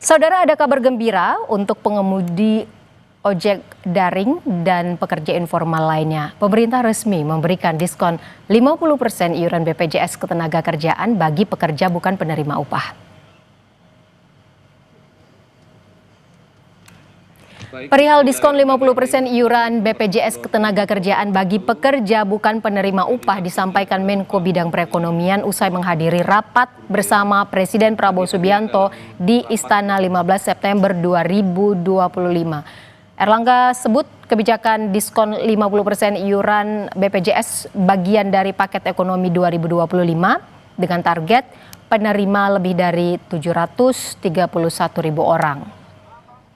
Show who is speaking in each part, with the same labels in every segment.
Speaker 1: Saudara, ada kabar gembira untuk pengemudi ojek daring dan pekerja informal lainnya. Pemerintah resmi memberikan diskon 50% iuran BPJS Ketenagakerjaan bagi pekerja bukan penerima upah. Perihal diskon 50% iuran BPJS Ketenagakerjaan bagi pekerja bukan penerima upah disampaikan Menko Bidang Perekonomian usai menghadiri rapat bersama Presiden Prabowo Subianto di Istana 15 September 2025. Erlangga sebut kebijakan diskon 50% iuran BPJS bagian dari paket ekonomi 2025 dengan target penerima lebih dari 731.000 orang.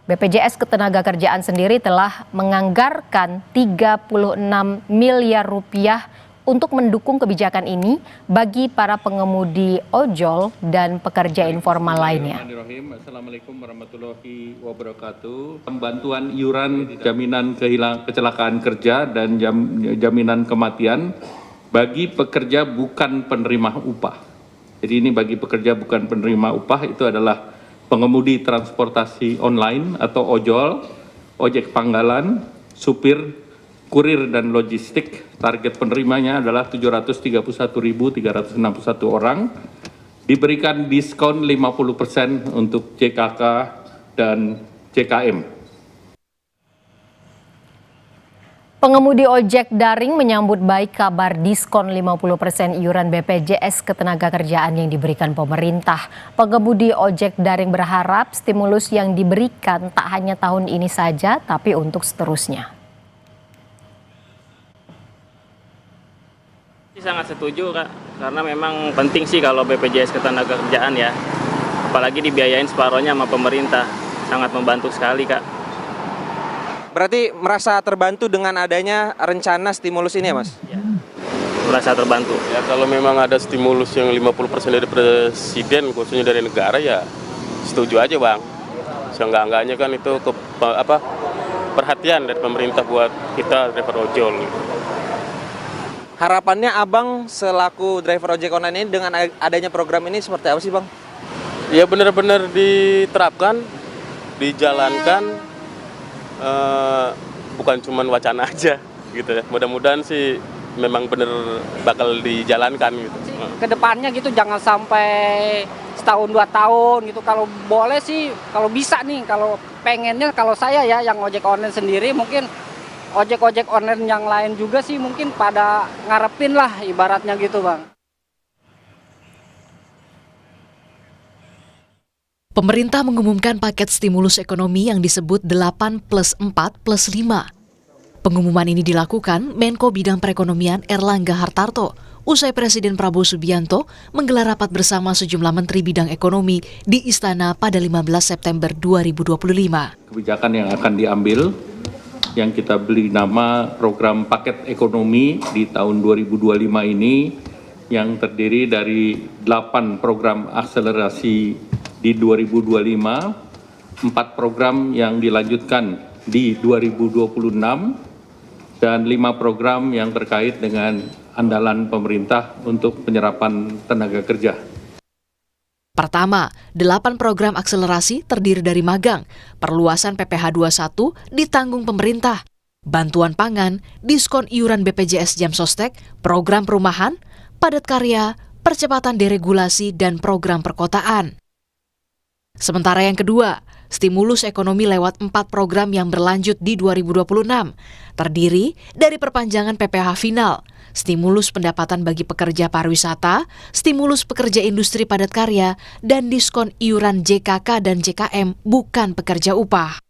Speaker 1: BPJS Ketenagakerjaan sendiri telah menganggarkan 36 miliar rupiah untuk mendukung kebijakan ini bagi para pengemudi ojol dan pekerja informal lainnya.
Speaker 2: Assalamualaikum warahmatullahi wabarakatuh. Bantuan iuran jaminan kecelakaan kerja dan jaminan kematian bagi pekerja bukan penerima upah. Jadi ini bagi pekerja bukan penerima upah itu adalah pengemudi transportasi online atau ojol, ojek panggalan, supir, kurir dan logistik. Target penerimanya adalah 731.361 orang. Diberikan diskon 50% untuk JKK dan JKM.
Speaker 1: Pengemudi ojek daring menyambut baik kabar diskon 50% iuran BPJS Ketenagakerjaan yang diberikan pemerintah. Pengemudi ojek daring berharap stimulus yang diberikan tak hanya tahun ini saja, tapi untuk seterusnya.
Speaker 3: Sangat setuju, Kak, karena memang penting sih kalau BPJS Ketenagakerjaan ya. Apalagi dibiayain separohnya sama pemerintah, sangat membantu sekali, Kak.
Speaker 4: Berarti merasa terbantu dengan adanya rencana stimulus ini ya, Mas?
Speaker 3: Ya, merasa terbantu.
Speaker 5: Ya, kalau memang ada stimulus yang 50% dari presiden, khususnya dari negara, ya setuju aja, Bang. Seenggak-enggaknya kan itu perhatian dari pemerintah buat kita driver ojol.
Speaker 4: Harapannya Abang selaku driver ojek online ini dengan adanya program ini seperti apa sih, Bang?
Speaker 5: Ya benar-benar diterapkan, dijalankan, bukan cuma wacana aja gitu ya. Mudah-mudahan sih memang benar bakal dijalankan gitu.
Speaker 6: Kedepannya gitu jangan sampai setahun 2 tahun gitu. Kalau boleh sih, kalau bisa nih, kalau pengennya kalau saya ya yang ojek online sendiri, mungkin ojek-ojek online yang lain juga sih mungkin pada ngarepin lah ibaratnya gitu, Bang.
Speaker 7: Pemerintah mengumumkan paket stimulus ekonomi yang disebut 8+4+5. Pengumuman ini dilakukan Menko Bidang Perekonomian Erlangga Hartarto usai Presiden Prabowo Subianto menggelar rapat bersama sejumlah Menteri Bidang Ekonomi di Istana pada 15 September 2025.
Speaker 2: Kebijakan yang akan diambil yang kita beri nama program paket ekonomi di tahun 2025 ini yang terdiri dari 8 program akselerasi di 2025, 4 program yang dilanjutkan di 2026, dan 5 program yang terkait dengan andalan pemerintah untuk penyerapan tenaga kerja.
Speaker 7: Pertama, 8 program akselerasi terdiri dari magang, perluasan PPh 21 ditanggung pemerintah, bantuan pangan, diskon iuran BPJS Jam Sostek, program perumahan, padat karya, percepatan deregulasi, dan program perkotaan. Sementara yang kedua, stimulus ekonomi lewat 4 program yang berlanjut di 2026, terdiri dari perpanjangan PPh final, stimulus pendapatan bagi pekerja pariwisata, stimulus pekerja industri padat karya, dan diskon iuran JKK dan JKM bukan pekerja upah.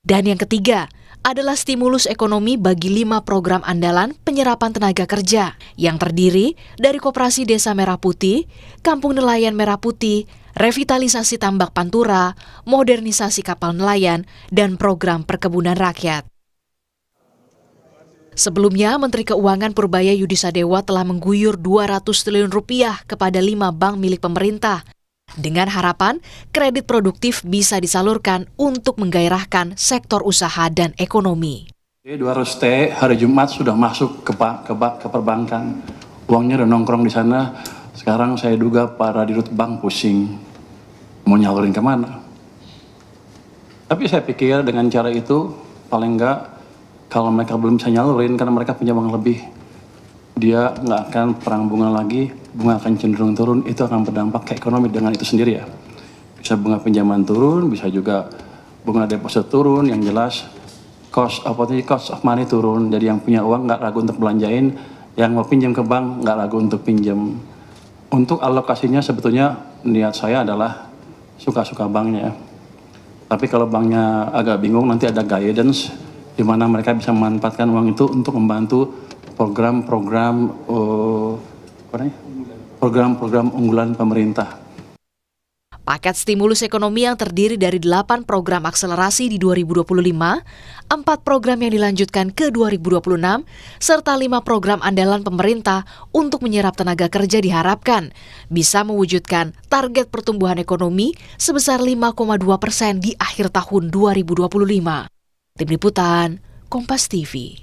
Speaker 7: Dan yang ketiga adalah stimulus ekonomi bagi 5 program andalan penyerapan tenaga kerja yang terdiri dari Koperasi Desa Merah Putih, Kampung Nelayan Merah Putih, revitalisasi tambak Pantura, modernisasi kapal nelayan, dan program perkebunan rakyat. Sebelumnya, Menteri Keuangan Purbaya Yudisadewa telah mengguyur 200 triliun rupiah kepada 5 bank milik pemerintah, dengan harapan kredit produktif bisa disalurkan untuk menggairahkan sektor usaha dan ekonomi.
Speaker 8: 200T hari Jumat sudah masuk ke perbankan, uangnya udah nongkrong di sana. Sekarang saya duga para dirut bank pusing. mau nyalurin kemana. Tapi saya pikir dengan cara itu paling enggak kalau mereka belum bisa nyalurin karena mereka punya uang lebih, dia nggak akan perang bunga lagi, bunga akan cenderung turun, itu akan berdampak ke ekonomi dengan itu sendiri ya. Bisa bunga pinjaman turun, bisa juga bunga deposit turun, yang jelas cost of money turun, jadi yang punya uang nggak ragu untuk belanjain, yang mau pinjam ke bank nggak ragu untuk pinjam. Untuk alokasinya sebetulnya niat saya adalah suka-suka banknya. Tapi kalau banknya agak bingung, nanti ada guidance di mana mereka bisa memanfaatkan uang itu untuk membantu program-program unggulan pemerintah.
Speaker 7: Paket stimulus ekonomi yang terdiri dari 8 program akselerasi di 2025, 4 program yang dilanjutkan ke 2026, serta 5 program andalan pemerintah untuk menyerap tenaga kerja diharapkan bisa mewujudkan target pertumbuhan ekonomi sebesar 5,2% di akhir tahun 2025. Tim Liputan, Kompas TV.